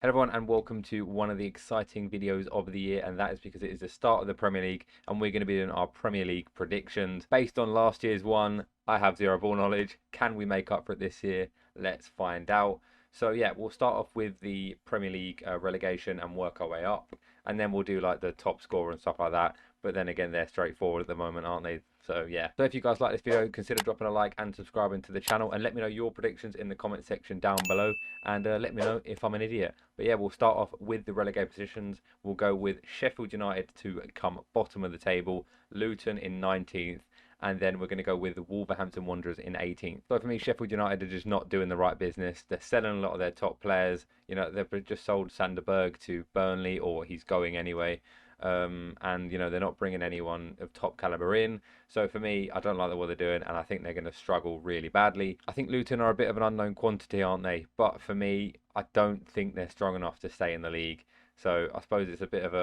Hello everyone and welcome to one of the exciting videos of the year, and that is because it is the start of the Premier League and we're going to be doing our Premier League predictions. Based on last year's one, I have zero ball knowledge. Can we make up for it this year? Let's find out. So yeah, we'll start off with the Premier League relegation and work our way up, and then we'll do like the top scorer and stuff like that. But then again, they're straightforward at the moment, aren't they? So yeah. So if you guys like this video, consider dropping a like and subscribing to the channel, and let me know your predictions in the comment section down below, and let me know if I'm an idiot. But yeah, we'll start off with the relegation positions. We'll go with Sheffield United to come bottom of the table, Luton in 19th, and then we're going to go with the Wolverhampton Wanderers in 18th. So for me, Sheffield United are just not doing the right business. They're selling a lot of their top players. You know, they've just sold Sanderberg to Burnley, or he's going anyway. And they're not bringing anyone of top caliber in. So for me, I don't like what they're doing, and I think they're going to struggle really badly. I think Luton are a bit of an unknown quantity, aren't they? But for me, I don't think they're strong enough to stay in the league. So I suppose it's a bit of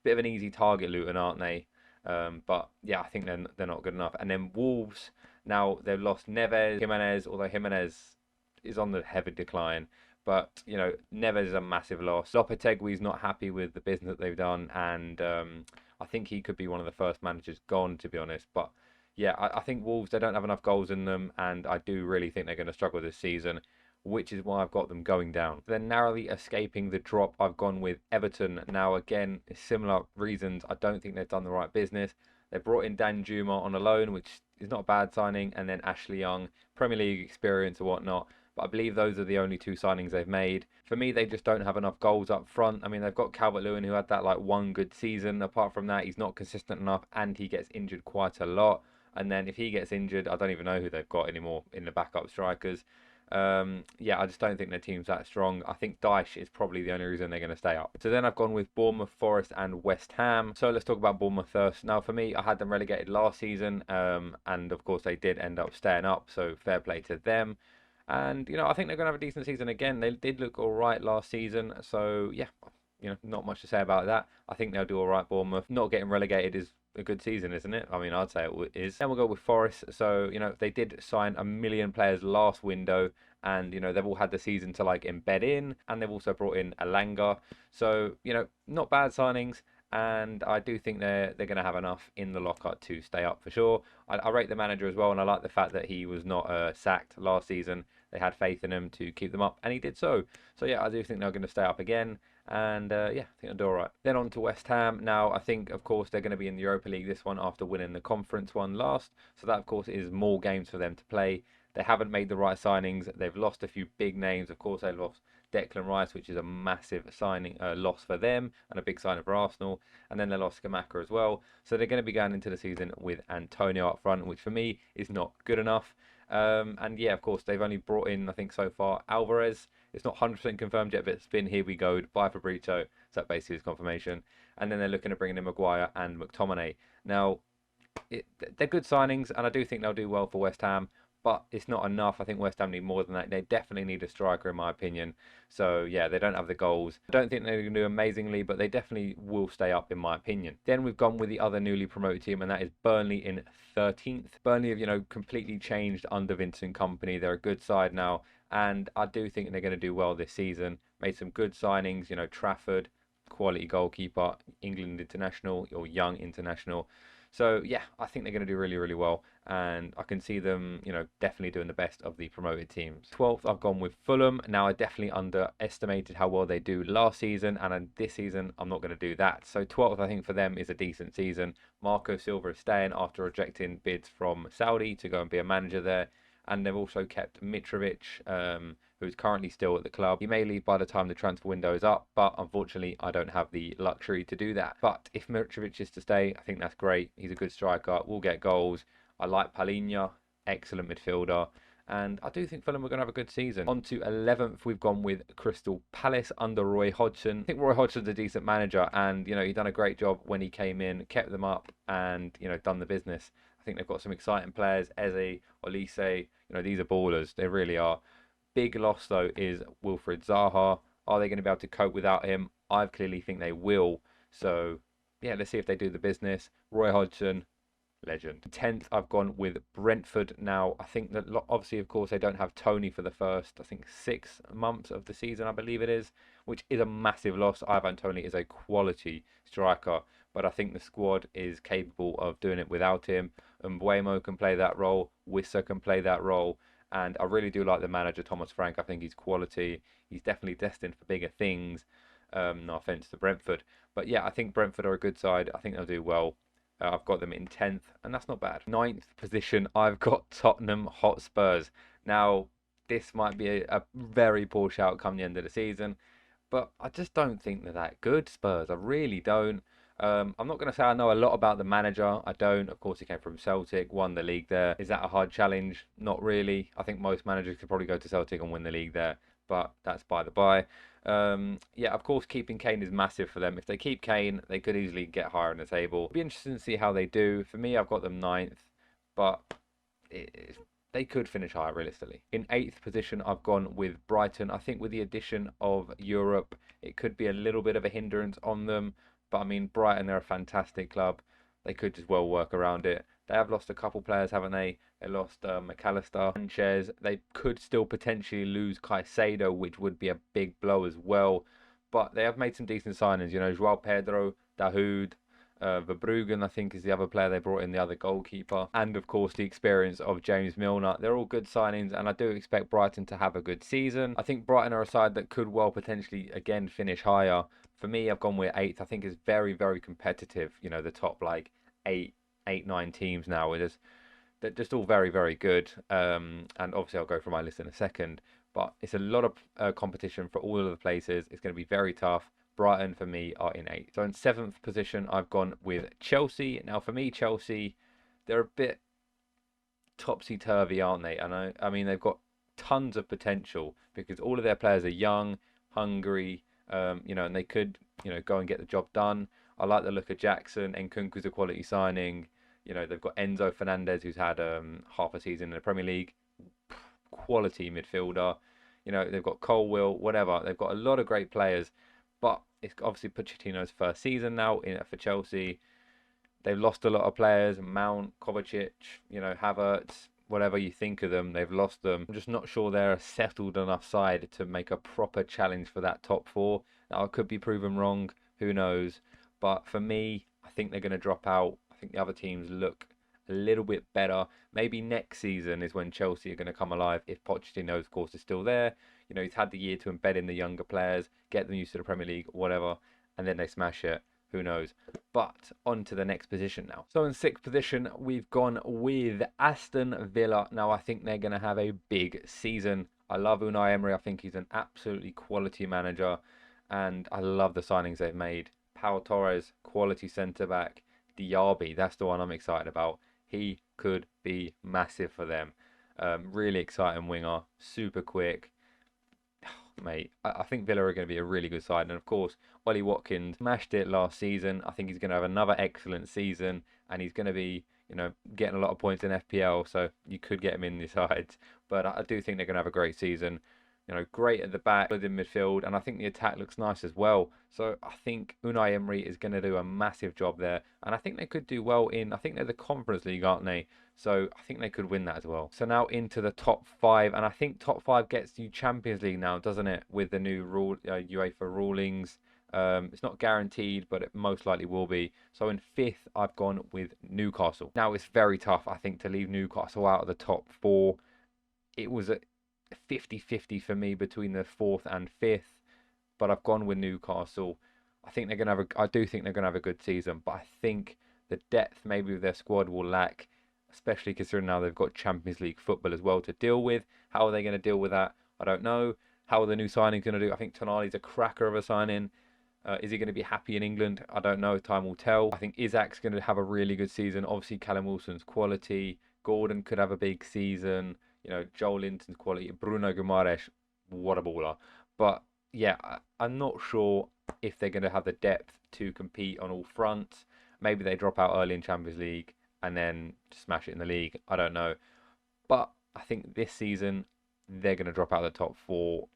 an easy target, Luton, aren't they? But yeah, I think they're not good enough. And then Wolves, now they've lost Neves, Jimenez, although Jimenez is on the heavy decline. But Neves is a massive loss. Lopetegui's not happy with the business that they've done, and I think he could be one of the first managers gone, to be honest. But yeah, I think Wolves, they don't have enough goals in them, and I do really think they're going to struggle this season, which is why I've got them going down. Then narrowly escaping the drop, I've gone with Everton. Now again, similar reasons. I don't think they've done the right business. They brought in Dan Juma on a loan, which is not a bad signing, and then Ashley Young, Premier League experience or whatnot. But I believe those are the only two signings they've made. For me, they just don't have enough goals up front. I mean, they've got Calvert-Lewin, who had that like one good season. Apart from that, he's not consistent enough, and he gets injured quite a lot. And then if he gets injured, I don't even know who they've got anymore in the backup strikers. Yeah, I just don't think their team's that strong. I think Dyche is probably the only reason they're going to stay up. So then I've gone with Bournemouth, Forest, and West Ham. So let's talk about Bournemouth first. Now, for me, I had them relegated last season, and of course they did end up staying up. So fair play to them. And I think they're going to have a decent season again. They did look all right last season. So yeah, not much to say about that. I think they'll do all right. Bournemouth not getting relegated is a good season, isn't it? I mean, I'd say it is. Then we'll go with Forest. So they did sign a million players last window, and they've all had the season to like embed in, and they've also brought in Alanga. So not bad signings. And I do think they're going to have enough in the lockout to stay up for sure. I rate the manager as well, and I like the fact that he was not sacked last season. They had faith in him to keep them up, and he did so. So yeah, I do think they're going to stay up again, and yeah, I think they'll do all right. Then on to West Ham. Now, I think, of course, they're going to be in the Europa League this one after winning the conference one last. So that, of course, is more games for them to play. They haven't made the right signings. They've lost a few big names. Of course, they lost Declan Rice, which is a massive signing loss for them and a big signing for Arsenal. And then they lost Skamaka as well. So they're going to be going into the season with Antonio up front, which for me is not good enough. And yeah, of course, they've only brought in, I think so far, Alvarez. It's not 100% confirmed yet, but it's been here we go by Fabrizio. So that basically is confirmation. And then they're looking at bringing in Maguire and McTominay. Now, they're good signings, and I do think they'll do well for West Ham, but it's not enough. I think West Ham need more than that. They definitely need a striker, in my opinion. So yeah, they don't have the goals. I don't think they're going to do amazingly, but they definitely will stay up, in my opinion. Then we've gone with the other newly promoted team, and that is Burnley in 13th. Burnley have completely changed under Vincent Company. They're a good side now, and I do think they're going to do well this season. Made some good signings. Trafford, quality goalkeeper, England international or young international. So yeah, I think they're going to do really, really well, and I can see them, definitely doing the best of the promoted teams. 12th, I've gone with Fulham. Now, I definitely underestimated how well they do last season, and this season, I'm not going to do that. So 12th, I think for them is a decent season. Marco Silva is staying after rejecting bids from Saudi to go and be a manager there, and they've also kept Mitrovic, who's currently still at the club. He may leave by the time the transfer window is up, but unfortunately, I don't have the luxury to do that. But if Mitrovic is to stay, I think that's great. He's a good striker, will get goals. I like Palinha, excellent midfielder. And I do think Fulham are going to have a good season. On to 11th, we've gone with Crystal Palace under Roy Hodgson. I think Roy Hodgson's a decent manager, and he done a great job when he came in, kept them up, and done the business. I think they've got some exciting players. Eze, Olise, these are ballers. They really are. Big loss, though, is Wilfried Zaha. Are they going to be able to cope without him? I clearly think they will. So, yeah, let's see if they do the business. Roy Hodgson, legend. 10th, I've gone with Brentford. Now, I think that obviously, of course, they don't have Tony for the first, I think, 6 months of the season, I believe it is, which is a massive loss. Ivan Toney is a quality striker, but I think the squad is capable of doing it without him. Mbuemo can play that role. Wissa can play that role. And I really do like the manager, Thomas Frank. I think he's quality. He's definitely destined for bigger things. No offense to Brentford. But yeah, I think Brentford are a good side. I think they'll do well. I've got them in 10th, and that's not bad. Ninth position, I've got Tottenham Hotspurs. Now, this might be a very poor shout come the end of the season, but I just don't think they're that good, Spurs. I really don't. I'm not going to say I know a lot about the manager. I don't. Of course, he came from Celtic, won the league there. Is that a hard challenge? Not really. I think most managers could probably go to Celtic and win the league there, but that's by the by. Yeah, of course, keeping Kane is massive for them. If they keep Kane, they could easily get higher in the table. It'll be interesting to see how they do. For me, I've got them ninth, but they could finish higher realistically. In eighth position, I've gone with Brighton. I think with the addition of Europe, it could be a little bit of a hindrance on them. But I mean, Brighton, they're a fantastic club. They could just well work around it. They have lost a couple players, haven't they? They lost McAllister, Sanchez. They could still potentially lose Caicedo, which would be a big blow as well. But they have made some decent signings. You know, Joao Pedro, Dahoud, Verbruggen, I think, is the other player they brought in, the other goalkeeper. And, of course, the experience of James Milner. They're all good signings, and I do expect Brighton to have a good season. I think Brighton are a side that could well potentially, again, finish higher. For me, I've gone with eighth. I think it's very, very competitive. You know, the top, like, eight, nine teams now. They're just all very, very good. And obviously, I'll go for my list in a second. But it's a lot of competition for all of the places. It's going to be very tough. Brighton, for me, are in eighth. So in seventh position, I've gone with Chelsea. Now, for me, Chelsea, they're a bit topsy-turvy, aren't they? And I mean, they've got tons of potential because all of their players are young, hungry, you know, and they could, you know, go and get the job done. I like the look of Jackson. Nkunku's a quality signing. You know, they've got Enzo Fernandez, who's had half a season in the Premier League. Quality midfielder. You know, they've got Colwill, whatever. They've got a lot of great players. But it's obviously Pochettino's first season now for Chelsea. They've lost a lot of players. Mount, Kovacic, you know, Havertz, whatever you think of them, they've lost them. I'm just not sure they're a settled enough side to make a proper challenge for that top four. Now, I could be proven wrong. Who knows? But for me, I think they're going to drop out. I think the other teams look a little bit better. Maybe next season is when Chelsea are going to come alive if Pochettino, of course, is still there. You know, he's had the year to embed in the younger players, get them used to the Premier League, whatever, and then they smash it. Who knows? But on to the next position now. So in sixth position, we've gone with Aston Villa. Now, I think they're going to have a big season. I love Unai Emery. I think he's an absolutely quality manager, and I love the signings they've made. Pau Torres, quality centre-back. Diaby, that's the one I'm excited about. He could be massive for them. Really exciting winger, super quick. Mate, I think Villa are going to be a really good side. And of course, Ollie Watkins smashed it last season. I think he's going to have another excellent season. And he's going to be, you know, getting a lot of points in FPL. So you could get him in the sides. But I do think they're going to have a great season. You know, great at the back, good in midfield. And I think the attack looks nice as well. So I think Unai Emery is going to do a massive job there. And I think they could do well I think they're the Conference League, aren't they? So I think they could win that as well. So now into the top five. And I think top five gets you Champions League now, doesn't it? With the new UEFA rulings. It's not guaranteed, but it most likely will be. So in fifth, I've gone with Newcastle. Now, it's very tough, I think, to leave Newcastle out of the top four. It was a 50-50 for me between the fourth and fifth, but I've gone with Newcastle. I think they're going to have I do think they're going to have a good season, but I think the depth maybe of their squad will lack, especially considering now they've got Champions League football as well to deal with. How are they going to deal with that? I don't know. How are the new signings going to do? I think Tonali's a cracker of a signing. Is he going to be happy in England? I don't know. Time will tell. I think Isaac's going to have a really good season. Obviously, Callum Wilson's quality. Gordon could have a big season. You know, Joel Linton's quality. Bruno Guimaraes, what a baller. But yeah, I'm not sure if they're going to have the depth to compete on all fronts. Maybe they drop out early in Champions League and then smash it in the league. I don't know. But I think this season they're going to drop out of the top four.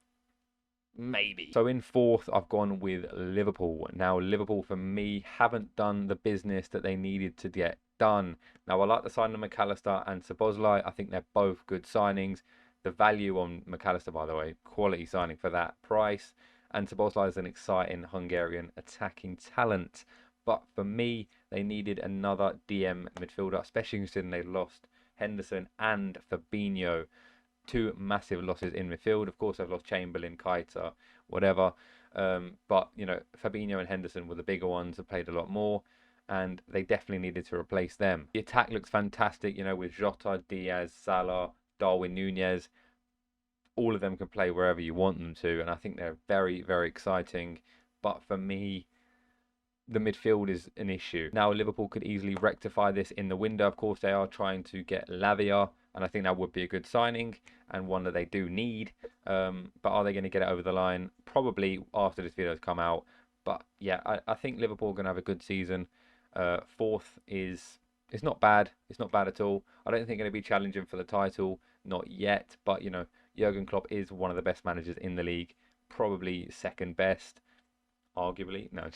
Maybe. So in fourth, I've gone with Liverpool. Now, Liverpool, for me, haven't done the business that they needed to get done. Now, I like the signing of McAllister and Szoboszlai. I think they're both good signings. The value on McAllister, by the way, quality signing for that price. and Szoboszlai is an exciting Hungarian attacking talent. But for me, they needed another DM midfielder, especially considering they lost Henderson and Fabinho. Two massive losses in midfield. Of course, they've lost Chamberlain, Keita, whatever. But, you know, Fabinho and Henderson were the bigger ones, have played a lot more, and they definitely needed to replace them. The attack looks fantastic, you know, with Jota, Diaz, Salah, Darwin Nunez. All of them can play wherever you want them to, and I think they're very, very exciting. But for me, the midfield is an issue. Now, Liverpool could easily rectify this in the window. Of course, they are trying to get Lavia, and I think that would be a good signing and one that they do need. But are they going to get it over the line? Probably after this video has come out. But yeah, I think Liverpool are going to have a good season. Fourth is it's not bad. It's not bad at all. I don't think going to be challenging for the title, not yet. But you know, Jurgen Klopp is one of the best managers in the league, probably second best arguably. No,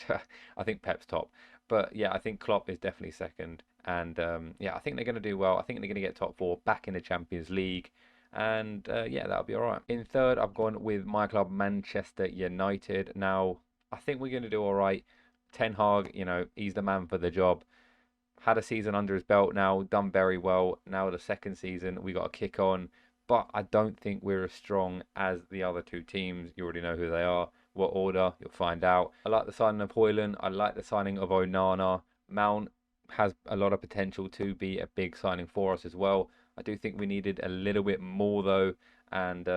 I think Pep's top. But yeah, I think Klopp is definitely second. And yeah, I think they're going to do well. I think they're going to get top four back in the Champions League. And yeah, that'll be all right. In third, I've gone with my club, Manchester United. Now, I think we're going to do all right. Ten Hag, you know, he's the man for the job. Had a season under his belt now, done very well. Now the second season, we got a kick on. But I don't think we're as strong as the other two teams. You already know who they are. What order, you'll find out. I like the signing of Højlund. I like the signing of Onana. Mount has a lot of potential to be a big signing for us as well. I do think we needed a little bit more though. And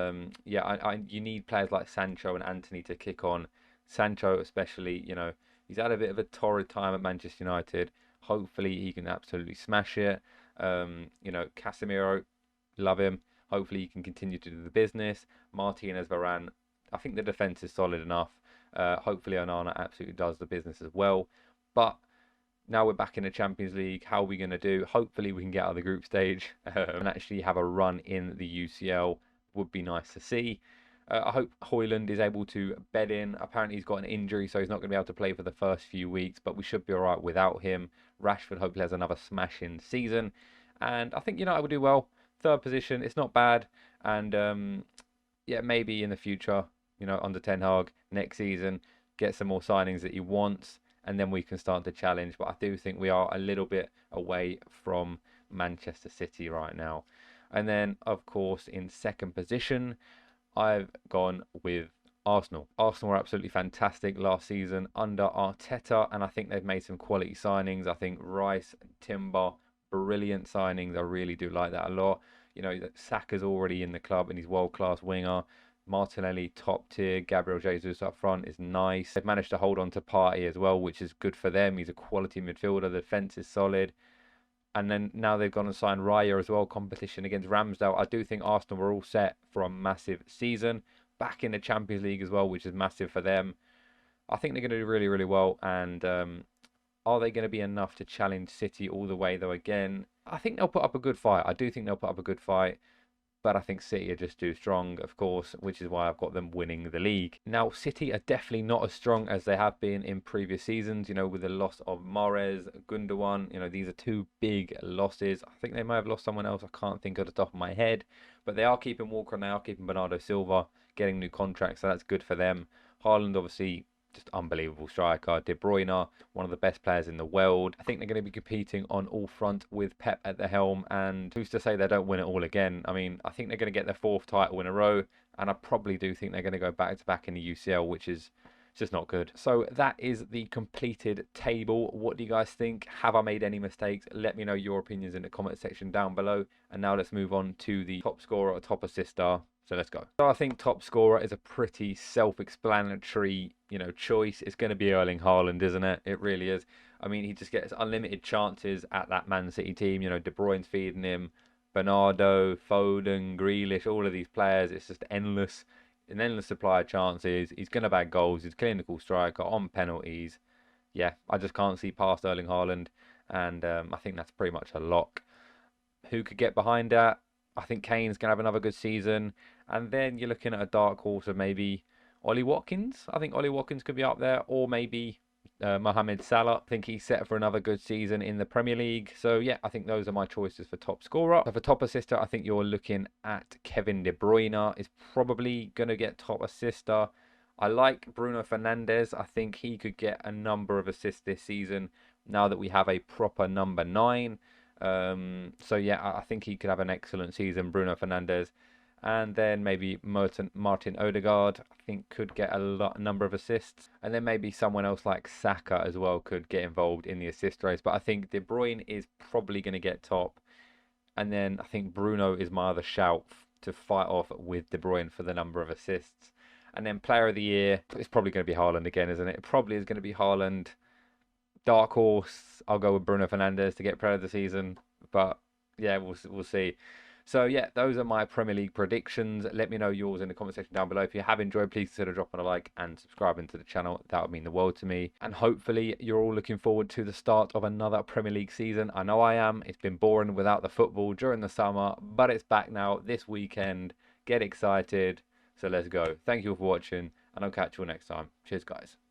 yeah, you need players like Sancho and Anthony to kick on. Sancho especially, you know, he's had a bit of a torrid time at Manchester United. Hopefully he can absolutely smash it. You know, Casemiro, love him. Hopefully he can continue to do the business. Martinez, Varane, I think the defence is solid enough. Hopefully Onana absolutely does the business as well. But now we're back in the Champions League. How are we going to do? Hopefully we can get out of the group stage and actually have a run in the UCL. Would be nice to see. I hope Højlund is able to bed in. Apparently he's got an injury, so he's not going to be able to play for the first few weeks. But we should be all right without him. Rashford hopefully has another smashing season. And I think United will do well. Third position, it's not bad. And yeah, maybe in the future, you know, under Ten Hag next season, get some more signings that he wants, and then we can start to challenge. But I do think we are a little bit away from Manchester City right now. And then, of course, in second position, I've gone with Arsenal. Arsenal were absolutely fantastic last season under Arteta, and I think they've made some quality signings. I think Rice, Timber, brilliant signings. I really do like that a lot. You know, Saka's already in the club and he's world-class winger. Martinelli, top tier. Gabriel Jesus up front is nice. They've managed to hold on to Partey as well, which is good for them. He's a quality midfielder. The defence is solid. And then now they've gone and signed Raya as well, competition against Ramsdale. I do think Arsenal were all set for a massive season. Back in the Champions League as well, which is massive for them. I think they're going to do really, really well. And are they going to be enough to challenge City all the way, though? Again, I think they'll put up a good fight. I do think they'll put up a good fight. But I think City are just too strong, of course, which is why I've got them winning the league. Now, City are definitely not as strong as they have been in previous seasons, you know, with the loss of Mahrez, Gundogan. You know, these are two big losses. I think they may have lost someone else. I can't think of the top of my head. But they are keeping Walker and they are keeping Bernardo Silva, getting new contracts, so that's good for them. Haaland, obviously, just unbelievable striker. De Bruyne, one of the best players in the world. I think they're going to be competing on all front with Pep at the helm. And who's to say they don't win it all again? I mean, I think they're going to get their fourth title in a row. And I probably do think they're going to go back to back in the UCL, which is just not good. So that is the completed table. What do you guys think? Have I made any mistakes? Let me know your opinions in the comment section down below. And now let's move on to the top scorer or top assister. So let's go. So I think top scorer is a pretty self-explanatory, you know, choice. It's going to be Erling Haaland, isn't it? It really is. I mean, he just gets unlimited chances at that Man City team. You know, De Bruyne's feeding him, Bernardo, Foden, Grealish, all of these players. It's just endless, an endless supply of chances. He's going to bag goals. He's a clinical striker on penalties. Yeah, I just can't see past Erling Haaland, and I think that's pretty much a lock. Who could get behind that? I think Kane's going to have another good season. And then you're looking at a dark horse of maybe Ollie Watkins. I think Ollie Watkins could be up there. Or maybe Mohamed Salah. I think he's set for another good season in the Premier League. So, yeah, I think those are my choices for top scorer. So for top assister, I think you're looking at Kevin De Bruyne is probably going to get top assister. I like Bruno Fernandes. I think he could get a number of assists this season now that we have a proper number nine. So yeah, I think he could have an excellent season, Bruno Fernandes. And then maybe Martin Odegaard, I think could get a number of assists. And then maybe someone else like Saka as well could get involved in the assist race. But I think De Bruyne is probably going to get top. And then I think Bruno is my other shout to fight off with De Bruyne for the number of assists. And then player of the year, it's probably going to be Haaland again, isn't it? It probably is going to be Haaland. Dark horse, I'll go with Bruno Fernandes to get player of the season. But yeah, we'll see. So yeah, those are my Premier League predictions. Let me know yours in the comment section down below. If you have enjoyed, please consider dropping a like and subscribing to the channel. That would mean the world to me. And hopefully you're all looking forward to the start of another Premier League season. I know I am. It's been boring without the football during the summer, but it's back now this weekend. Get excited. So let's go. Thank you all for watching, and I'll catch you all next time. Cheers, guys.